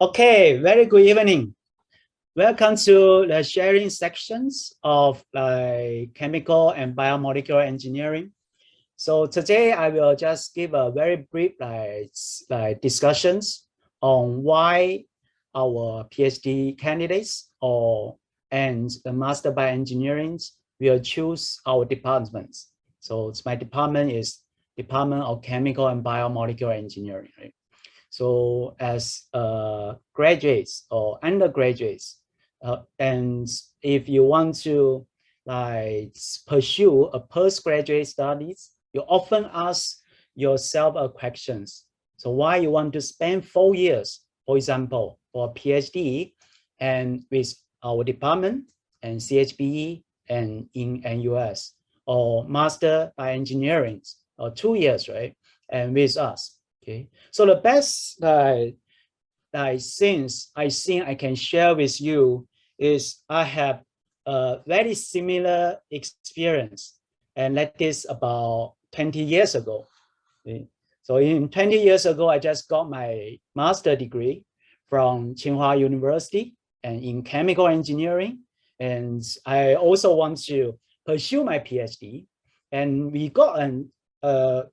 Okay, very good evening. Welcome to the sharing sections of chemical and biomolecular engineering. So today I will just give a very brief discussions on why our PhD candidates and the Master Bioengineering will choose our departments. So my department is Department of Chemical and Biomolecular Engineering. Right? So as graduates or undergraduates, and if you want to pursue a postgraduate studies, you often ask yourself a questions. So why you want to spend 4 years, for example, for a PhD and with our department and CHBE and in NUS, or Master by Engineering, or 2 years, right? And with us. Okay, so the best things I think I can share with you is I have a very similar experience, and that is about 20 years ago. Okay? So in 20 years ago, I just got my master degree from Tsinghua University and in chemical engineering, and I also want to pursue my PhD, and we got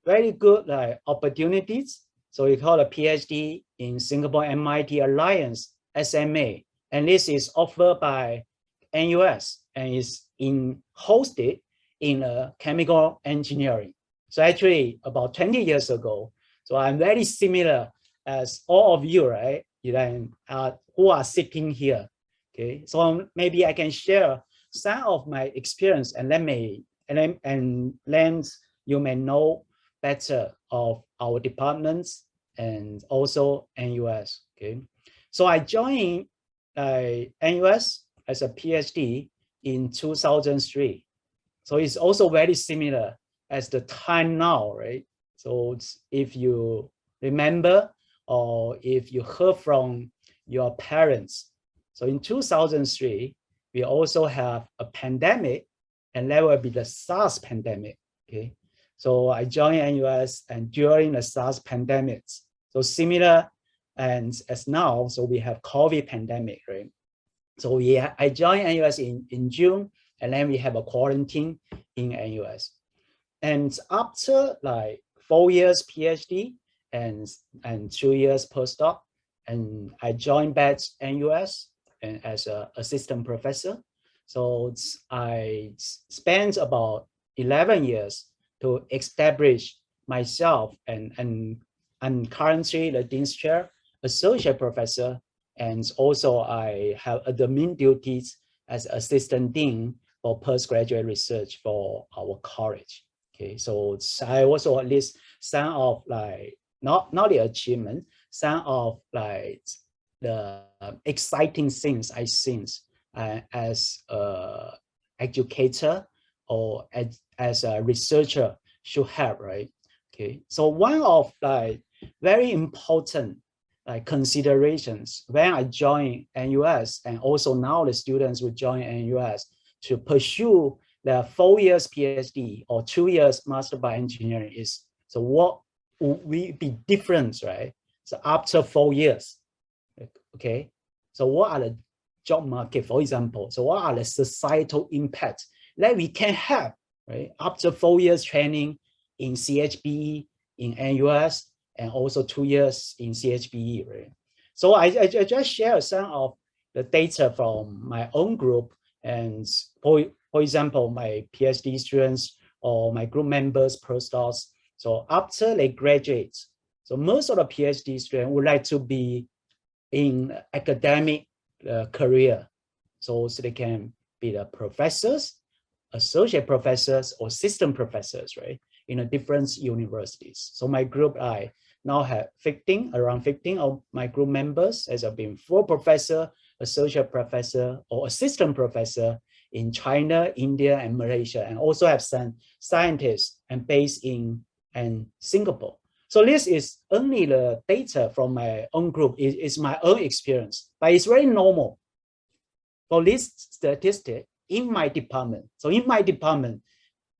very good opportunities. So we call a PhD in Singapore MIT Alliance, SMA. And this is offered by NUS and is hosted in chemical engineering. So actually about 20 years ago, so I'm very similar as all of you, right? Who are sitting here. Okay, so maybe I can share some of my experience and then you may know better of our departments and also NUS. Okay, so I joined NUS as a PhD in 2003. So it's also very similar as the time now, right? So if you remember or if you heard from your parents, so in 2003, we also have a pandemic, and that will be the SARS pandemic. Okay, so I joined NUS and during the SARS pandemic, so similar and as now, so we have COVID pandemic, right? So I joined NUS in June, and then we have a quarantine in NUS. And after 4 years PhD and 2 years postdoc, and I joined back NUS and as an assistant professor. So I spent about 11 years to establish myself, and I'm currently the Dean's Chair, Associate Professor, and also I have admin duties as Assistant Dean for postgraduate research for our college. Okay, so I also list some of not the achievement, some of the exciting things I think as a educator or as a researcher should have, right? Okay, so one of very important considerations when I joined NUS, and also now the students will join NUS to pursue the 4 years PhD or 2 years Master by Engineering is, so what would we be different, right? So after 4 years, okay, so what are the job market, for example? So what are the societal impacts that we can have, right? After 4 years training in CHBE, in NUS, and also 2 years in CHBE, right? So I just share some of the data from my own group, and for example, my PhD students or my group members, postdocs. So after they graduate, so most of the PhD students would like to be in academic career, so they can be the professors, associate professors, or assistant professors, right, in a different universities. So my group, I now have around 15 of my group members as I've been full professor, associate professor, or assistant professor in China, India, and Malaysia, and also have some scientists and based in Singapore. So this is only the data from my own group. It's my own experience, but it's very normal for this statistic in my department. So in my department,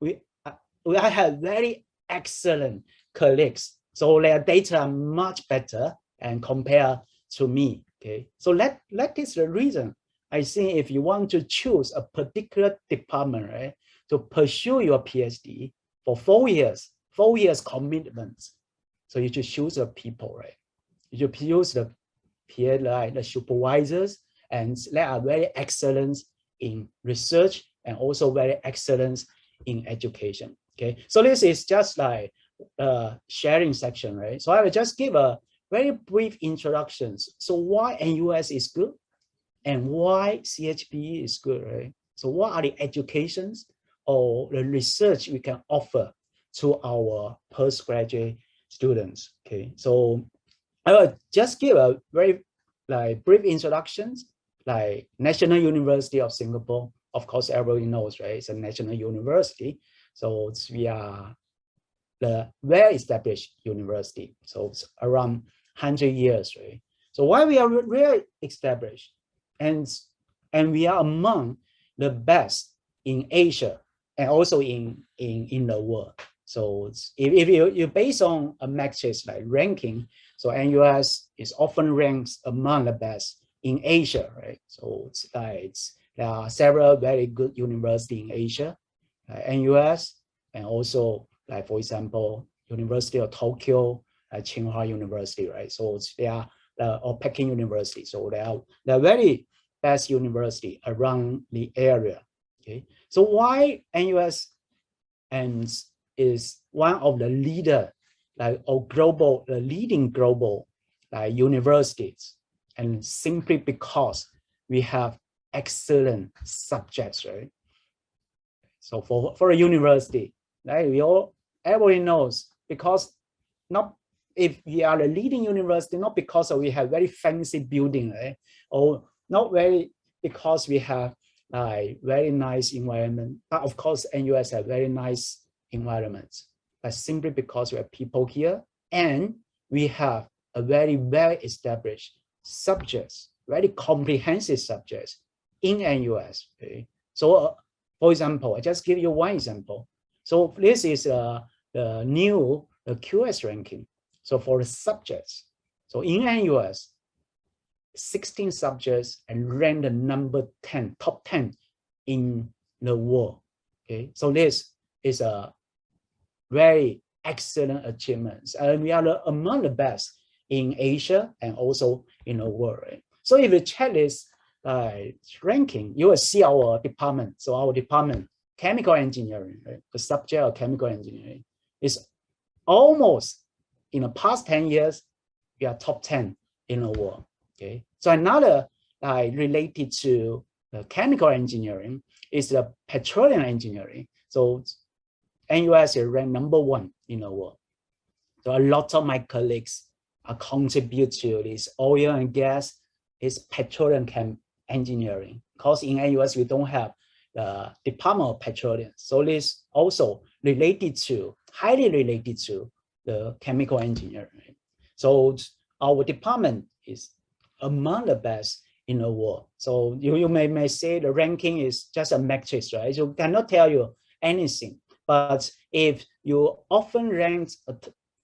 I have very excellent colleagues. So their data are much better and compared to me. Okay, so that is the reason I think if you want to choose a particular department, right, to pursue your PhD for 4 years commitments. So you should choose the people, right? You should choose the peer, like the supervisors, and they are very excellent in research and also very excellent in education. Okay, so this is just like a sharing section, right? So I will just give a very brief introductions. So why NUS is good and why CHB is good, right? So what are the educations or the research we can offer to our postgraduate students? Okay, so I will just give a very like brief introductions, like National University of Singapore. Of course, everybody knows, right? It's a national university. So we are the well-established university. So it's around 100 years, right? So why we are really established, and we are among the best in Asia and also in the world. So if you based on a metrics like ranking, so NUS is often ranked among the best in Asia, right? So there are several very good universities in Asia, NUS, and also like for example, University of Tokyo, Tsinghua University, right? So they are or Peking University. So they are very best university around the area. Okay, so why NUS and is one of the leader, like or global, the leading global universities, and simply because we have excellent subjects, right? So for a university, right, everybody knows, because not if we are the leading university, not because we have very fancy building, right? Or not very because we have very nice environment, but of course NUS have very nice environments, but simply because we have people here and we have a very well established subjects, very comprehensive subjects in NUS. Okay? So for example, I just give you one example. So this is the new QS ranking. So for the subjects, so in NUS, 16 subjects and ranked the number 10, top 10 in the world. Okay, so this is a very excellent achievement, and we are among the best in Asia and also in the world. Right? So if you check this ranking, you will see our department. So our department, chemical engineering, right? The subject of chemical engineering is almost in the past 10 years, we are top 10 in the world. Okay, so another related to the chemical engineering is the petroleum engineering. So NUS is ranked number 1 in the world. So a lot of my colleagues contribute to this oil and gas, is petroleum engineering. Because in NUS we don't have the Department of Petroleum. So this also related to, highly related to the chemical engineering. So our department is among the best in the world. So you may say the ranking is just a matrix, right? So cannot tell you anything. But if you often rank a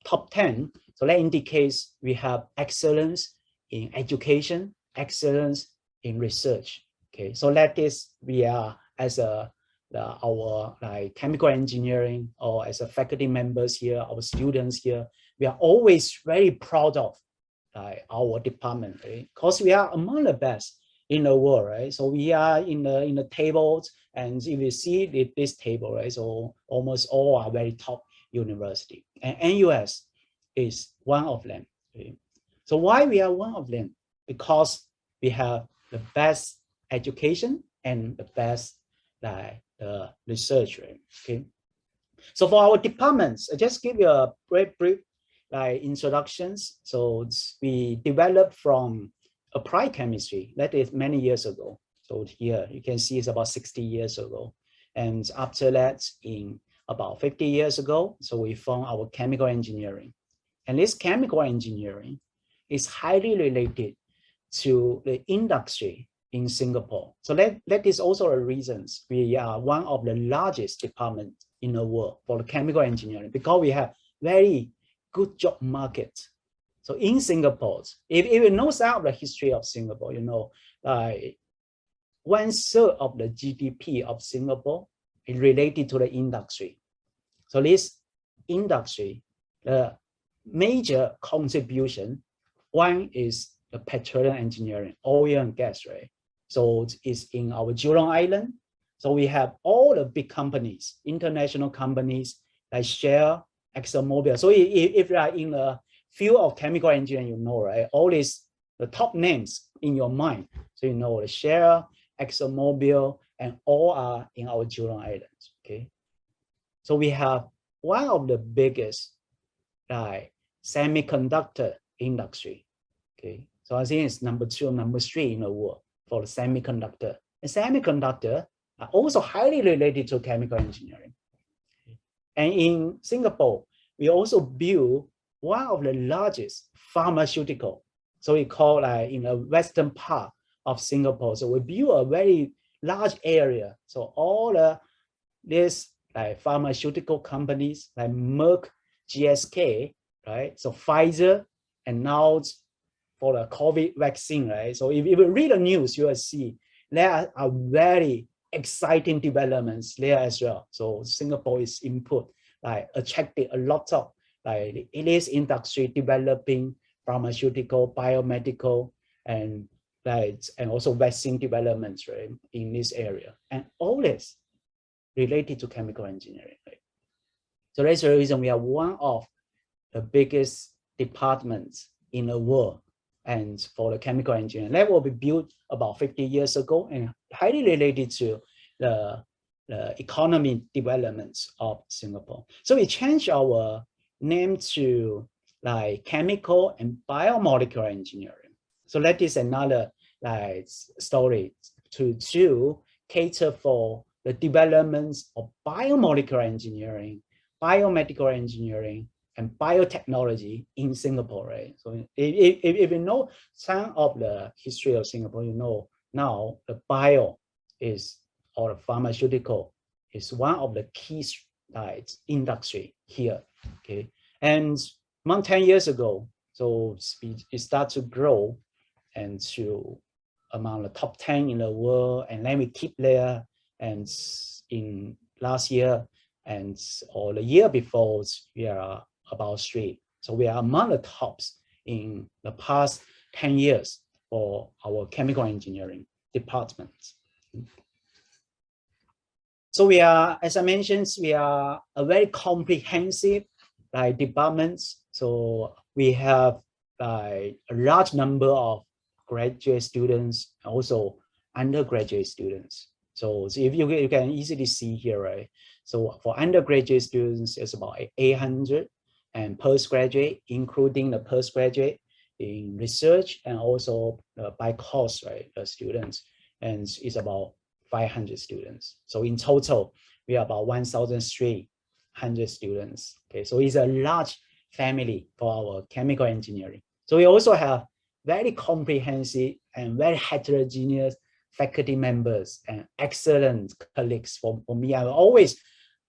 top 10, so that indicates we have excellence in education, excellence in research. Okay, so that is we are as our chemical engineering, or as a faculty members here, our students here, we are always very proud of our department, right? Because we are among the best in the world, right? So we are in the tables, and if you see this table, right? So almost all are very top university, and NUS is one of them. Okay? So why we are one of them? Because we have the best education and the best research, right? Okay. So for our departments, I just give you a very brief introductions. So we developed from applied chemistry, that is many years ago. So here you can see it's about 60 years ago. And after that, in about 50 years ago, so we found our chemical engineering. And this chemical engineering is highly related to the industry in Singapore. So that is also a reasons we are one of the largest departments in the world for the chemical engineering, because we have very good job market. So in Singapore, if you know some of the history of Singapore, you know, like 1/3 of the GDP of Singapore is related to the industry. So this industry, the major contribution, one is the petroleum engineering, oil and gas, right? So it's in our Jurong Island. So we have all the big companies, international companies like Shell, ExxonMobil. So if you are in the field of chemical engineering, you know, right? All these, the top names in your mind. So you know the Shell, ExxonMobil, and all are in our Jurong Islands, okay? So we have one of the biggest semiconductor industry, okay? So I think it's number 2 or number 3 in the world for the semiconductor. And semiconductor are also highly related to chemical engineering. And in Singapore, we also build one of the largest pharmaceutical. So we call in the western part of Singapore. So we build a very large area. So all these pharmaceutical companies like Merck, GSK, right? So Pfizer, and now for the COVID vaccine, right? So if you read the news, you will see there are very exciting developments there as well. So Singapore is input, attracted a lot of it is industry developing pharmaceutical, biomedical, and also vaccine developments, right, in this area, and all this related to chemical engineering, right? So that's the reason we are one of the biggest departments in the world, and for the chemical engineering that will be built about 50 years ago and highly related to the economy developments of Singapore. So we changed our name to chemical and biomolecular engineering. So that is another story to cater for the developments of biomolecular engineering, biomedical engineering, and biotechnology in Singapore, right? So if you know some of the history of Singapore, you know now the bio is, or the pharmaceutical is one of the key industry here, okay? And about 10 years ago, so it started to grow and to among the top 10 in the world, and then we keep there, and in last year or the year before, we are about 3. So we are among the tops in the past 10 years for our chemical engineering department. So we are, as I mentioned, we are a very comprehensive department. So we have a large number of graduate students, also undergraduate students. So if you can easily see here, right? So for undergraduate students, it's about 800, and postgraduate, including the postgraduate in research and also by course, right, the students, and it's about 500 students. So in total, we are about 1,300 students. Okay, so it's a large family for our chemical engineering. So we also have very comprehensive and very heterogeneous faculty members and excellent colleagues. For me, I'm always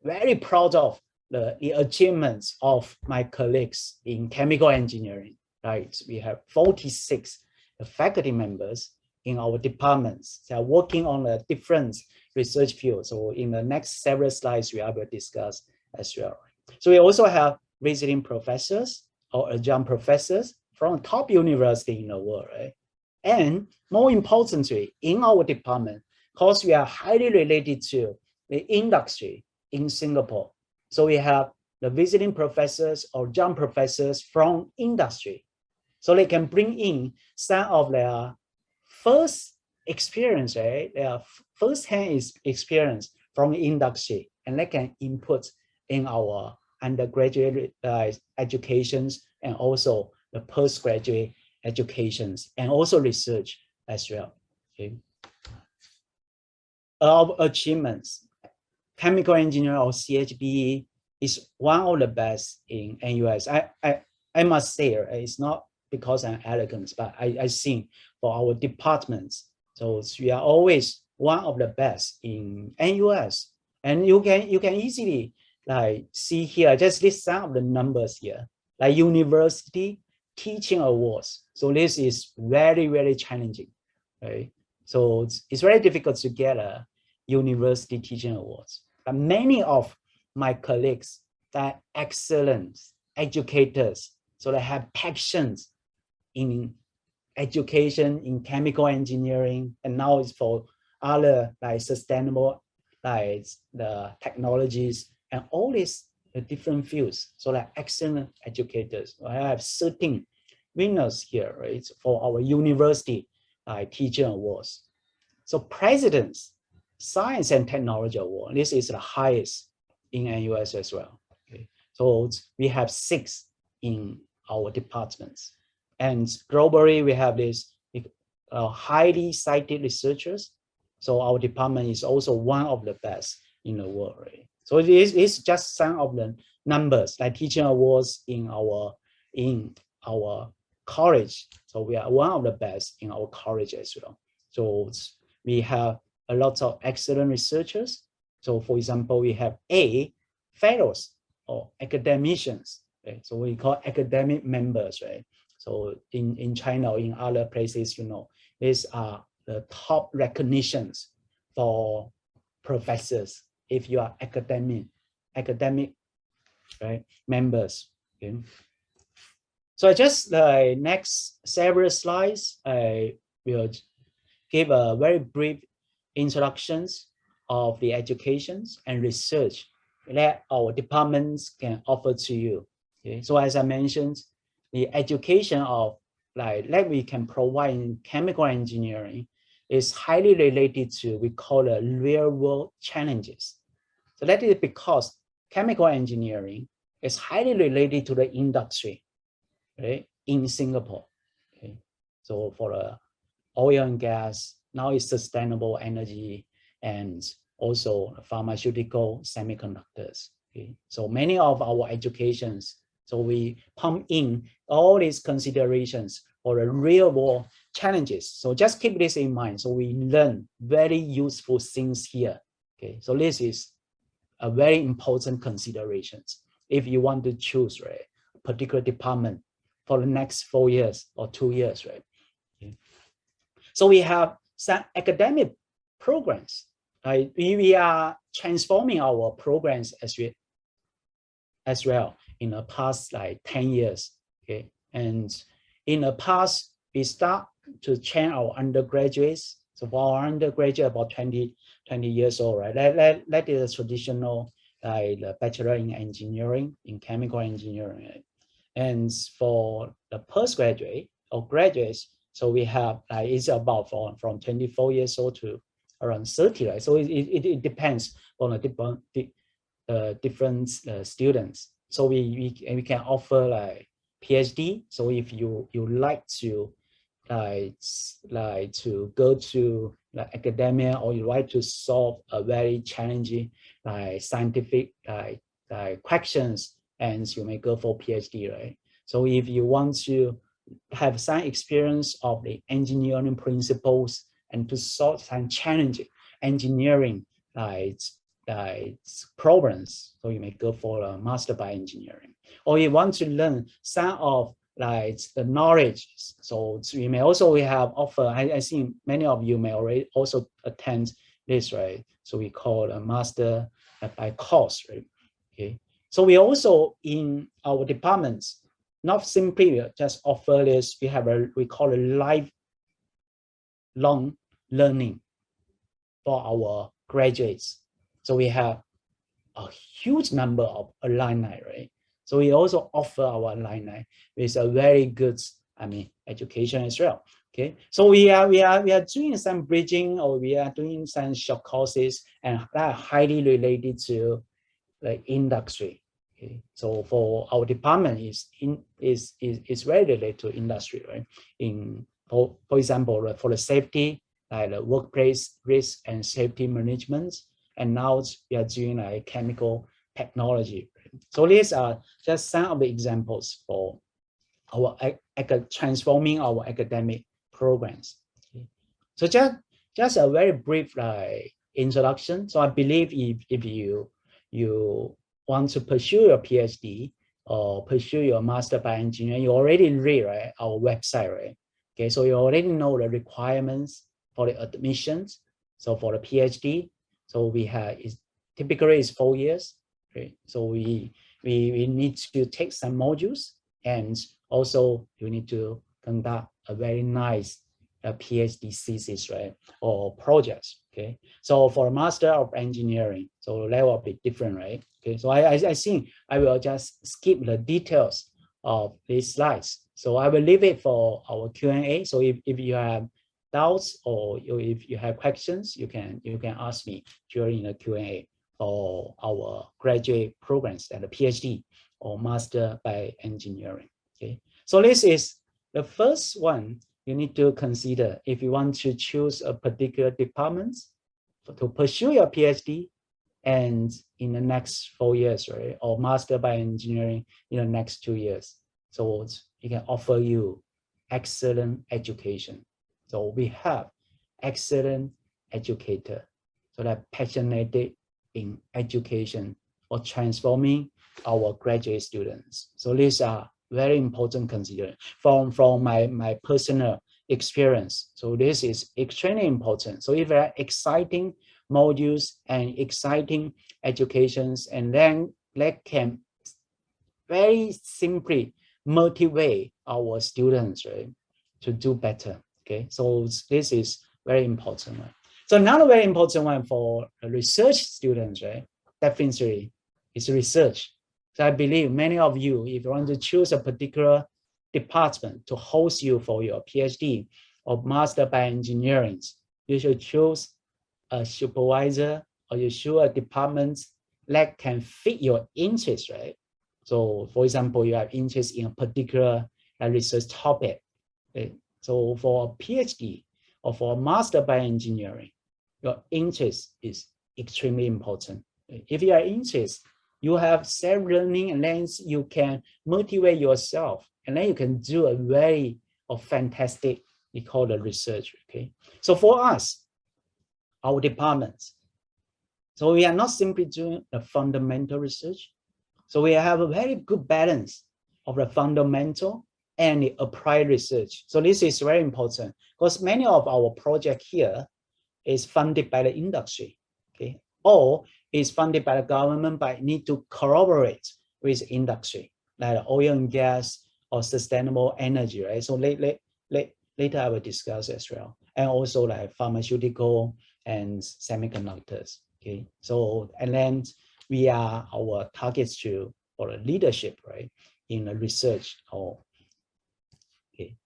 very proud of the achievements of my colleagues in chemical engineering, right? We have 46 faculty members in our departments. They are working on a different research fields. So in the next several slides, we will discuss as well. So we also have visiting professors or adjunct professors from top university in the world, right? And more importantly, in our department, because we are highly related to the industry in Singapore. So we have the visiting professors or adjunct professors from industry. So they can bring in some of their first experience, right? Their first-hand experience from industry, and they can input in our undergraduate educations and also the postgraduate educations and also research as well. Okay. Our achievements, chemical engineering or CHBE is one of the best in NUS. I must say, it's not because I'm arrogant, but I think for our departments, so we are always one of the best in NUS. And you can easily see here, just list some of the numbers here, like university teaching awards. So this is very, very challenging, right? So it's very difficult to get a university teaching awards. But many of my colleagues that are excellent educators, so they have passions in education, in chemical engineering, and now it's for other like sustainable, like the technologies and all these different fields. So like excellent educators. I have 13 winners here, right, for our university teaching awards. So President's Science and Technology Award, this is the highest in NUS as well. Okay. So we have 6 in our departments. And globally, we have this highly cited researchers. So our department is also one of the best in the world, right? So it's just some of the numbers, like teaching awards in our college. So we are one of the best in our college as well. So we have a lot of excellent researchers. So for example, we have fellows or academicians, right? So we call academic members, right? So in China or in other places, you know, these are the top recognitions for professors if you are academic, right, members. Okay. So just the next several slides, I will give a very brief introductions of the educations and research that our departments can offer to you. Okay. So as I mentioned, the education of that we can provide in chemical engineering is highly related to we call the real world challenges. So that is because chemical engineering is highly related to the industry, right, in Singapore. Okay. So for the oil and gas, now it's sustainable energy, and also pharmaceutical semiconductors. Okay. So many of our educations, so we pump in all these considerations for the real world challenges. So just keep this in mind. So we learn very useful things here. Okay. So this is a very important considerations if you want to choose, right, a particular department for the next 4 years or 2 years, right? Okay. So we have some academic programs. Right? We are transforming our programs as well in the past like 10 years. Okay. And in the past, we start to train our undergraduates. So for our undergraduate, about 20 years old, right? That is a traditional the bachelor in engineering, in chemical engineering. Right? And for the postgraduate or graduates, so we have it's about from 24 years old to around 30, right? So it depends on the different students. So we can offer like PhD. So if you like to to go to academia, or you like to solve a very challenging scientific questions, and you may go for PhD, right? So if you want to have some experience of the engineering principles and to solve some challenging engineering problems, so you may go for a master by engineering. Or you want to learn some of the knowledge. So we may also have offer. I think many of you may already also attend this, right? So we call a master by course, right? Okay. So we also in our departments not simply just offer this. We call it lifelong learning for our graduates. So we have a huge number of alumni, right? So we also offer our alumni with a very good, education as well. Okay, so we are doing some bridging, or we are doing some short courses, and that are highly related to the industry. Okay, so for our department is very related to industry, right? For example, for the safety, the workplace risk and safety management, and now we are doing chemical technology. So these are just some of the examples for our transforming our academic programs. Okay. So just a very brief introduction. So I believe if you want to pursue your PhD or pursue your master by engineering, you already read, right, our website, right? Okay, so you already know the requirements for the admissions. So for the PhD, so we have typically is 4 years, right? So we need to take some modules, and also you need to conduct a very nice PhD thesis, right, or projects. Okay, so for a Master of Engineering, so that will be different, right? Okay, so I think I will just skip the details of these slides. So I will leave it for our Q&A. So if you have doubts or if you have questions, you can ask me during the Q&A for our graduate programs and the PhD or Master by Engineering. Okay, so this is the first one you need to consider if you want to choose a particular department to pursue your PhD and in the next 4 years, right, or Master by Engineering in the next 2 years. So it can offer you excellent education. So we have excellent educator, so that passionate in education or transforming our graduate students. So these are very important consideration from my personal experience. So this is extremely important. So if there are exciting modules and exciting educations, and then that can very simply motivate our students, right, to do better. Okay, so this is very important one. So another very important one for research students, right, definitely is research. So I believe many of you, if you want to choose a particular department to host you for your PhD or Master by Engineering, you should choose a supervisor or you choose a department that can fit your interest, right? So for example, you have interest in a particular research topic. Okay? So for a PhD or for a Master by Engineering, your interest is extremely important. If you are interested, you have self-learning, and then you can motivate yourself, and then you can do a very fantastic, we call it research. Okay, so for us, our departments, so we are not simply doing the fundamental research. So we have a very good balance of the fundamental and the applied research. So this is very important because many of our project here is funded by the industry, okay, or is funded by the government, but need to collaborate with industry, like oil and gas or sustainable energy, right? So later I will discuss as well, and also like pharmaceutical and semiconductors. Okay, so and then we are our targets to for the leadership, right, in the research. Or okay,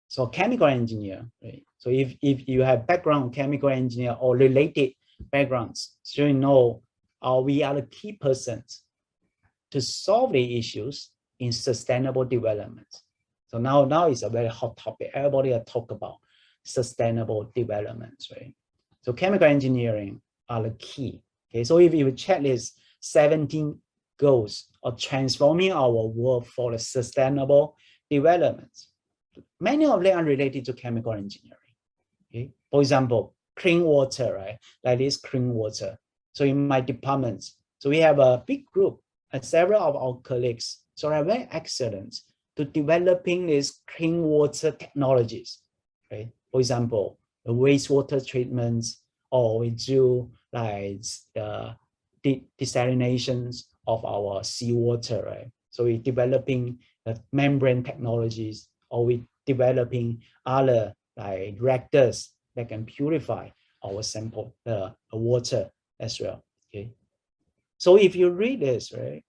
so chemical engineer, right? So if you have background chemical engineer or related backgrounds, so you know we are the key persons to solve the issues in sustainable development. So now it's a very hot topic. Everybody talk about sustainable development, right? So chemical engineering are the key. Okay, so if you check this 17 goals of transforming our world for the sustainable development, many of them are related to chemical engineering. Okay, for example, clean water, right? Like this clean water. So in my department, so we have a big group and several of our colleagues. So are very excellent to developing these clean water technologies, right? For example, the wastewater treatments, or we do like the desalinations of our seawater, right? So we're developing the membrane technologies, or we developing other like reactors that can purify our sample, the water as well. Okay, so if you read this, right,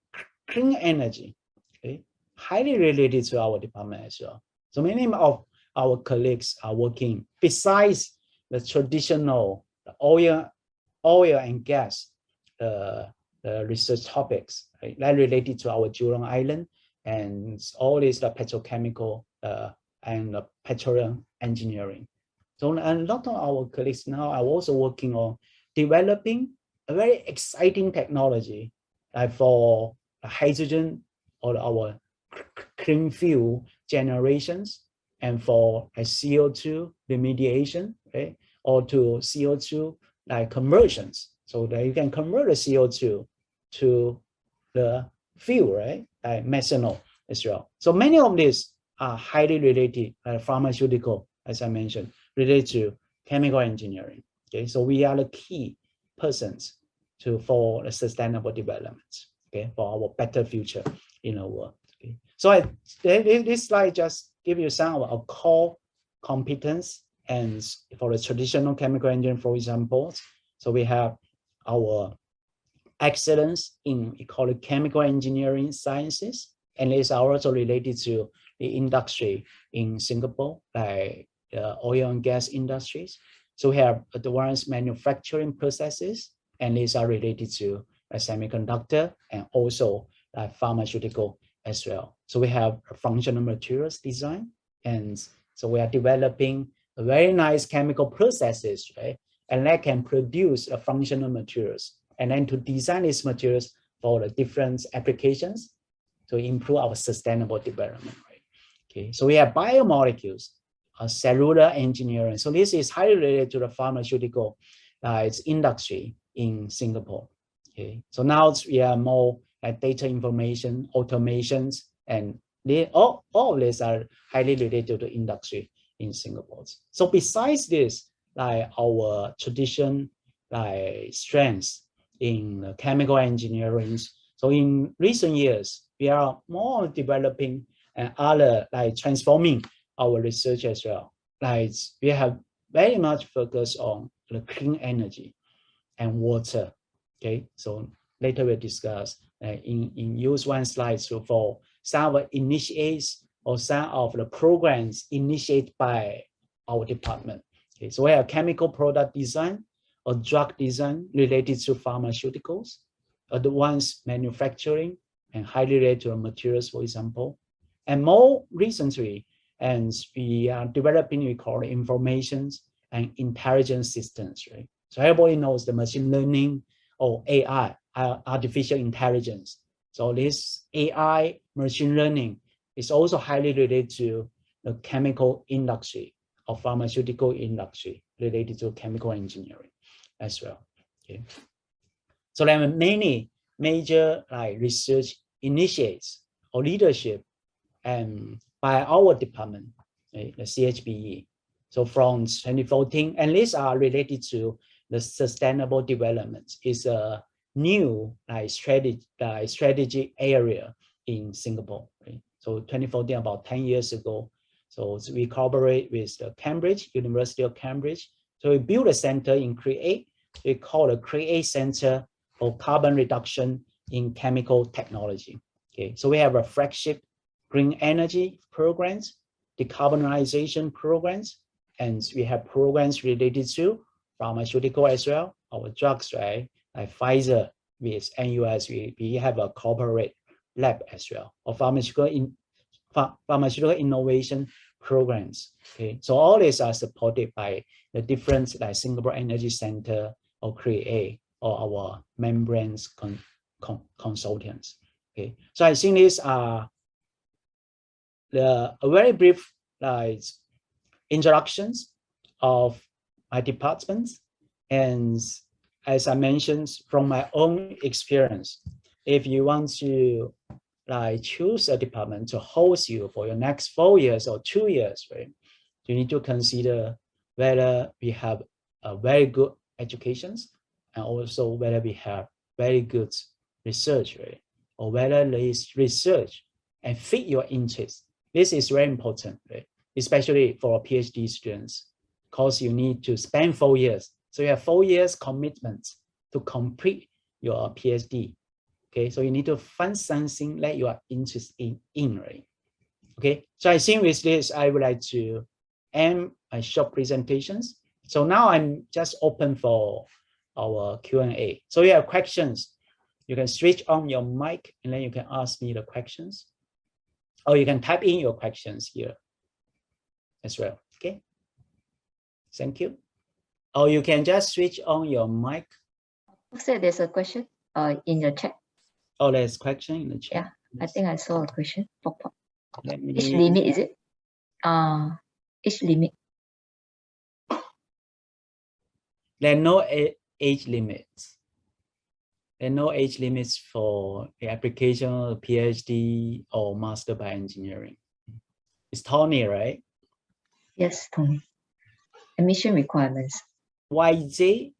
clean energy, okay, highly related to our department as well. So many of our colleagues are working besides the traditional oil and gas the research topics, right, that related to our Jurong Island and all these petrochemical and petroleum engineering. So a lot of our colleagues now are also working on developing a very exciting technology for hydrogen or our clean fuel generations, and for a CO2 remediation, right? Or to CO2 like conversions, so that you can convert the CO2 to the fuel, right? methanol as well. So many of these are highly related, pharmaceutical, as I mentioned, related to chemical engineering. Okay, so we are the key persons for the sustainable development. Okay, for our better future in the world. Okay, so this slide just give you some of our core competence, and for the traditional chemical engineering, for example, so we have our excellence in, we call it chemical engineering sciences, and these are also related to the industry in Singapore, like the oil and gas industries. So we have advanced manufacturing processes, and these are related to a semiconductor and also pharmaceutical as well. So we have functional materials design, and so we are developing a very nice chemical processes, right? And that can produce a functional materials, and then to design these materials for the different applications to improve our sustainable development, right? Okay, so we have biomolecules, cellular engineering. So this is highly related to the pharmaceutical its industry in Singapore. Okay, so now we are more data information, automations, and all of these are highly related to industry in Singapore. So besides this, like our tradition, like strengths in chemical engineering. So in recent years, we are more developing and other like transforming our research as well. Like we have very much focus on the clean energy and water. Okay, so later we'll discuss in use one slide so for some of the initiates or some of the programs initiated by our department. Okay, so we have chemical product design or drug design related to pharmaceuticals, advanced manufacturing, and highly related to materials, for example. And more recently, and we are developing, we call it informations and intelligence systems, right? So everybody knows the machine learning or AI, artificial intelligence. So this AI machine learning is also highly related to the chemical industry or pharmaceutical industry related to chemical engineering as well. Okay. So there are many major research initiates or leadership and by our department, the CHBE. So from 2014, and these are related to the sustainable development. Is a new strategy area in Singapore. Right? So 2014, about 10 years ago. So we collaborate with the Cambridge, University of Cambridge. So we build a center in CREATE. We call it CREATE Center for Carbon Reduction in Chemical Technology. Okay, so we have a flagship green energy programs, decarbonization programs, and we have programs related to pharmaceutical as well. Our drugs, right? Like Pfizer with NUS, we have a corporate lab as well, or pharmaceutical innovation programs. Okay, so all these are supported by the different Singapore Energy Center or CREATE or our membranes consultants. Okay, so I think these are a very brief introductions of my departments. And as I mentioned from my own experience, if you want to choose a department to host you for your next 4 years or 2 years, right? You need to consider whether we have a very good educations and also whether we have very good research, right? Or whether this research and fit your interest. This is very important, right? Especially for PhD students, because you need to spend 4 years. So you have 4 years commitment to complete your PhD. Okay, so you need to find something that you are interested in, right? Okay, so I think with this, I would like to end my short presentations. So now I'm just open for our Q&A. So you have questions, you can switch on your mic and then you can ask me the questions. Or you can type in your questions here as well, okay? Thank you. Or you can just switch on your mic. So there's a question in the chat. Oh, there's a question in the chat. Yeah, I think I saw a question pop up. Let me... Age limit, is it? Age limit. There are no age limits. There are no age limits for the application of PhD or Master by Engineering. It's Tony, right? Yes, Tony. Admission requirements. YJ.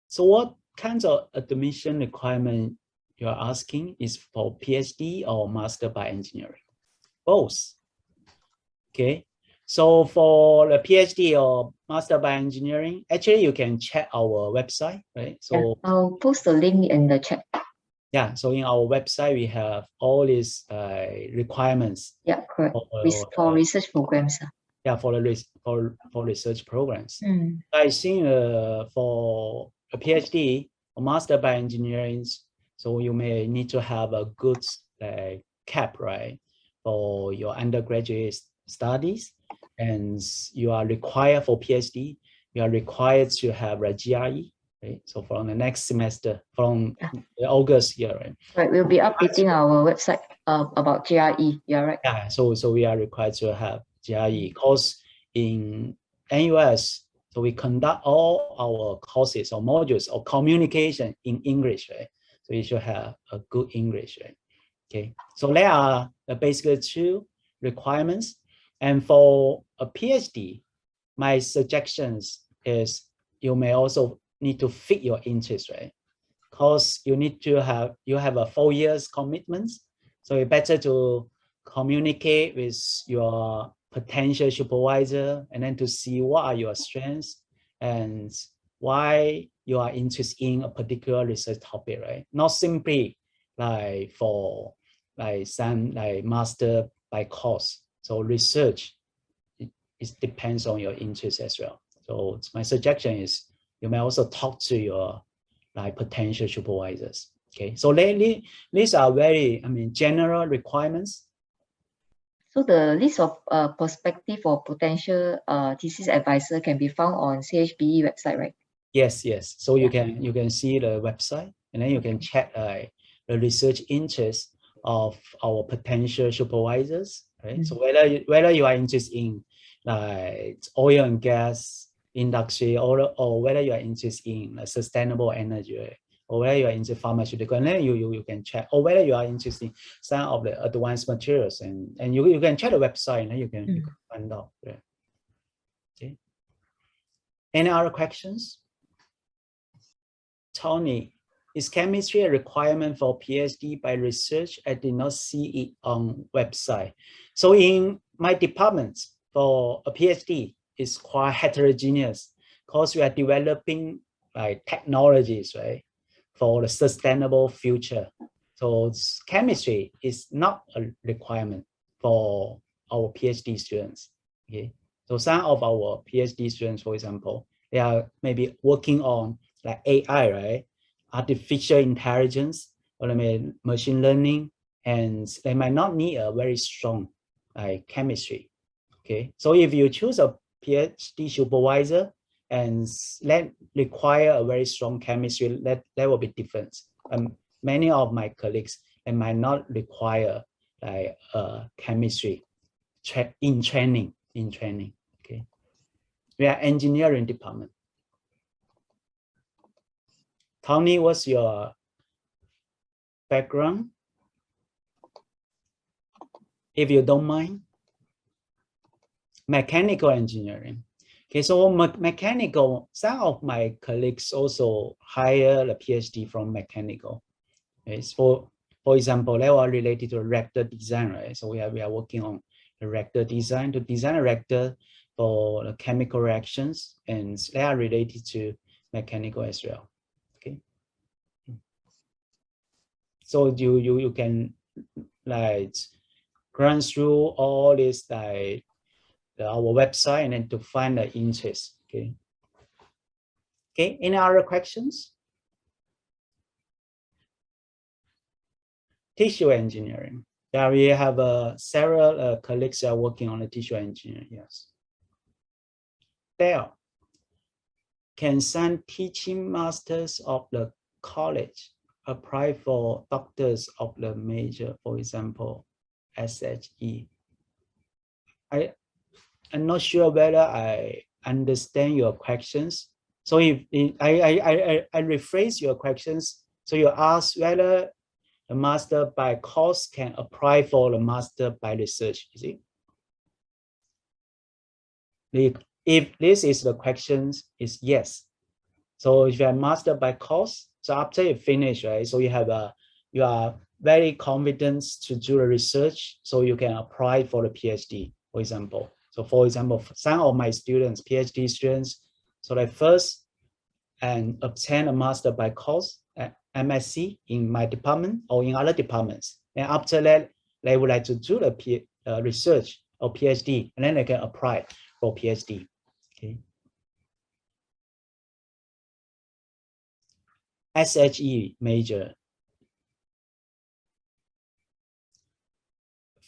So what kinds of admission requirement you are asking is for PhD or Master by Engineering? Both. Okay. So for the PhD or Master by Engineering, actually you can check our website, right? So yeah, I'll post the link in the chat. Yeah, so in our website we have all these requirements. Yeah, correct. For research programs. Yeah, for research programs. Mm. I think for a PhD or Master by Engineering, so you may need to have a good cap, right, for your undergraduate studies, and you are required for PhD. You are required to have a GRE, right? So from the next semester, from August here, right? Right, we'll be updating our website about GRE. Yeah, right. Yeah, so we are required to have GRE because in NUS, so we conduct all our courses or modules or communication in English, right? So you should have a good English, right? Okay, so there are basically two requirements. And for a PhD, my suggestions is you may also need to fit your interest, right? Because you need to have a 4 years commitment. So it's better to communicate with your potential supervisor and then to see what are your strengths and why you are interested in a particular research topic, right? Not simply like for like some like master by course. So research, it depends on your interest as well. So my suggestion is you may also talk to your like potential supervisors. Okay, so lately these are very, general requirements. So the list of prospective or potential thesis advisor can be found on CHBE website, right? Yes. So you can see the website and then you can check the research interest of our potential supervisors, right? So whether you are interested in like oil and gas industry or whether you are interested in sustainable energy, right? Or whether you are into pharmaceutical, and then you can check, or whether you are interested in some of the advanced materials, and you can check the website and then you can find out. Yeah. Okay. Any other questions? Tony, is chemistry a requirement for PhD by research? I did not see it on website. So in my department for a PhD, it's quite heterogeneous because we are developing like technologies, right, for the sustainable future. So chemistry is not a requirement for our PhD students. Okay, so some of our PhD students, for example, they are maybe working on like AI, right? Artificial intelligence or machine learning, and they might not need a very strong like chemistry. Okay, so if you choose a PhD supervisor and that require a very strong chemistry, that will be different. Many of my colleagues, they might not require like chemistry in training. Okay, we are engineering department. Tony, what's your background? If you don't mind. Mechanical engineering. Okay, so mechanical, some of my colleagues also hire a PhD from mechanical. Okay, so for example, they are related to reactor design, right? So we are working on the reactor design to design a reactor for the chemical reactions, and they are related to mechanical as well. Okay. So you can like run through all this like our website and then to find the interest. Okay. Okay. Any other questions? Tissue engineering. Yeah, we have several colleagues that are working on the tissue engineering. Yes. There. Can some teaching masters of the college apply for doctors of the major, for example, SHE? I'm not sure whether I understand your questions. So if I rephrase your questions So you ask whether the master by course can apply for the master by research, you see? If this is the question, is yes. So if you are master by course, so after you finish, right? So you are very confident to do the research, so you can apply for the PhD, for example. So for example, some of my students, PhD students, so they first and obtain a master by course at MSc in my department or in other departments. And after that, they would like to do the research or PhD, and then they can apply for PhD. Okay. SHE major.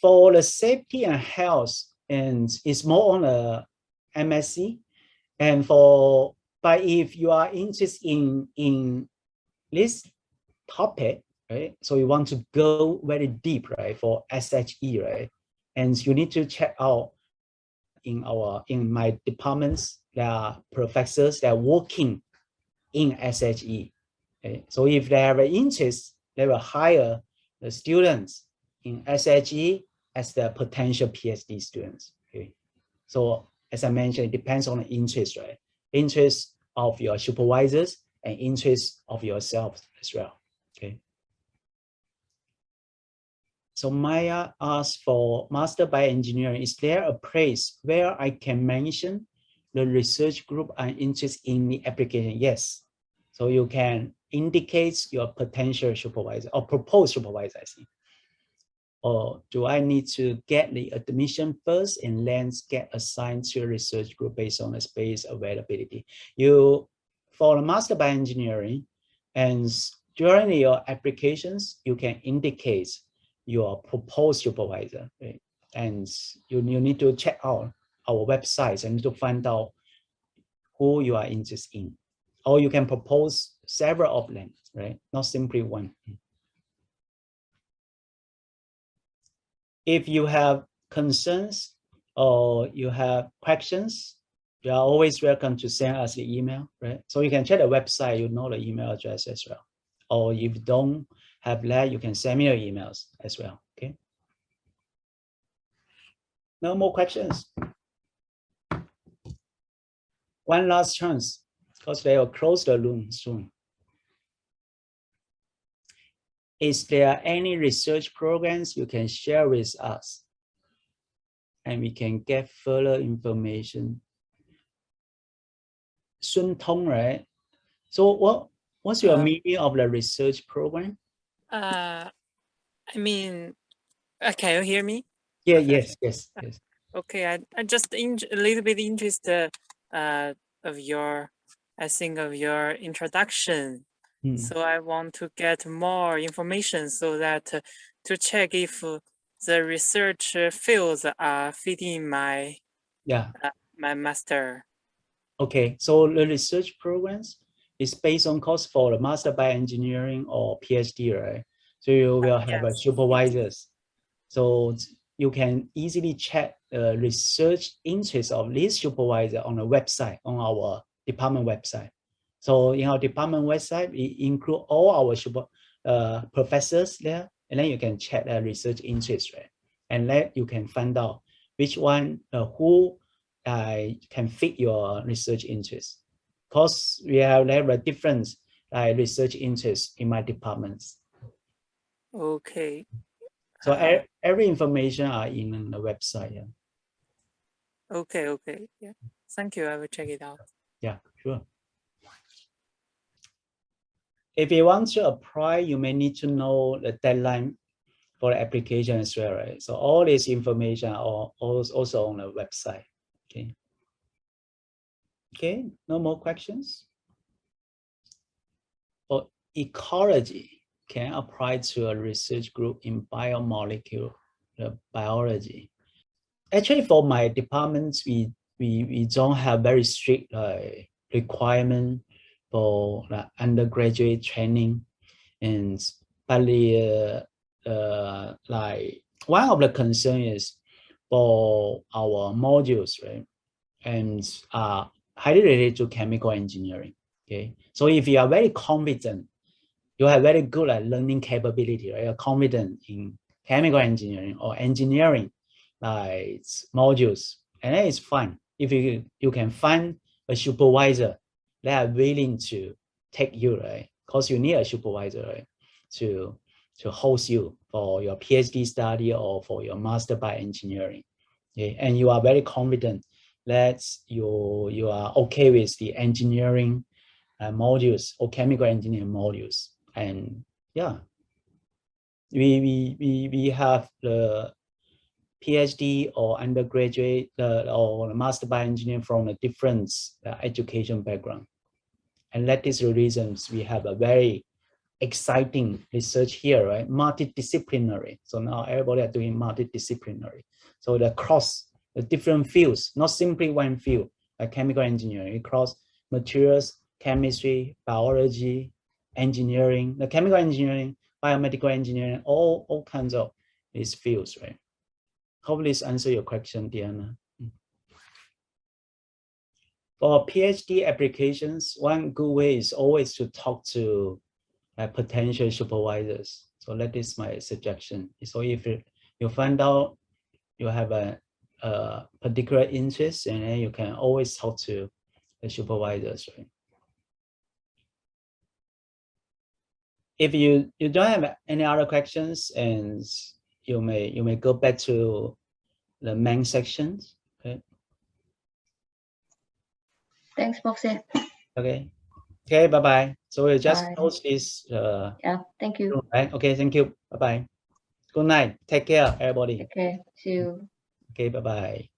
For the safety and health, and it's more on the MSc. And but if you are interested in this topic, right? So you want to go very deep, right? For SHE, right? And you need to check out in my departments, there are professors that are working in SHE. Okay? So if they have an interest, they will hire the students in SHE as their potential PhD students. Okay. So as I mentioned, it depends on the interest, right? Interest of your supervisors and interest of yourself as well. Okay. So Maya asked for Master by Engineering. Is there a place where I can mention the research group I'm interested in the application? Yes. So you can indicate your potential supervisor or proposed supervisor, I think. Or do I need to get the admission first and then get assigned to a research group based on the space availability? For the Master by Engineering, and during your applications, you can indicate your proposed supervisor, right? And you need to check out our websites and to find out who you are interested in. Or you can propose several of them, right? Not simply one. If you have concerns or you have questions, you are always welcome to send us the email, right? So you can check the website, you know the email address as well. Or if you don't have that, you can send me your emails as well, okay? No more questions. One last chance, because they will close the room soon. Is there any research programs you can share with us? And we can get further information. Sun Tong, right? So what's your meaning of the research program? I mean, can you hear me? Yeah, yes. Okay, I just a little bit interested of your, I think of your introduction. So I want to get more information so that to check if the research fields are fitting my my master. Okay, so the research programs is based on course for the master by engineering or PhD, right? So you will have a supervisors. So you can easily check the research interest of this supervisor on the website, on our department website. So in our department website, we include all our professors there, and then you can check their research interest, right? And then you can find out which one, who can fit your research interest. Because we have a different research interest in my departments. Okay. So every information are in the website. Yeah. Okay. Yeah. Thank you. I will check it out. Yeah, sure. If you want to apply, you may need to know the deadline for the application as well, right? So all this information are also on the website. Okay. Okay, no more questions. For ecology, can apply to a research group in biomolecular biology. Actually, for my departments, we don't have very strict requirement for undergraduate training, but like one of the concern is for our modules, right, and highly related to chemical engineering. Okay, so if you are very confident you have very good learning capability, right? You're confident in chemical engineering or engineering modules, and then it's fine. If you can find a supervisor that are willing to take you, right? Because you need a supervisor, right? To host you for your PhD study or for your master by engineering. Okay? And you are very confident that you are okay with the engineering modules or chemical engineering modules. And yeah, we have the PhD or undergraduate or master by engineering from a different education background. And that is the reasons we have a very exciting research here, right? Multidisciplinary. So now everybody are doing multidisciplinary. So the different fields, not simply one field, like chemical engineering, across materials, chemistry, biology, engineering, the chemical engineering, biomedical engineering, all kinds of these fields, right? Hope this answer your question, Diana. For PhD applications, one good way is always to talk to potential supervisors. So that is my suggestion. So if you find out you have a particular interest, and then you can always talk to the supervisors, right? If you don't have any other questions, and you may go back to the main sections. Okay. Thanks, Moxie. Okay. Okay. Bye bye. So we'll just Bye. close this. Yeah. Thank you. Right. Okay. Thank you. Bye bye. Good night. Take care, everybody. Okay. See you. Okay. Bye bye.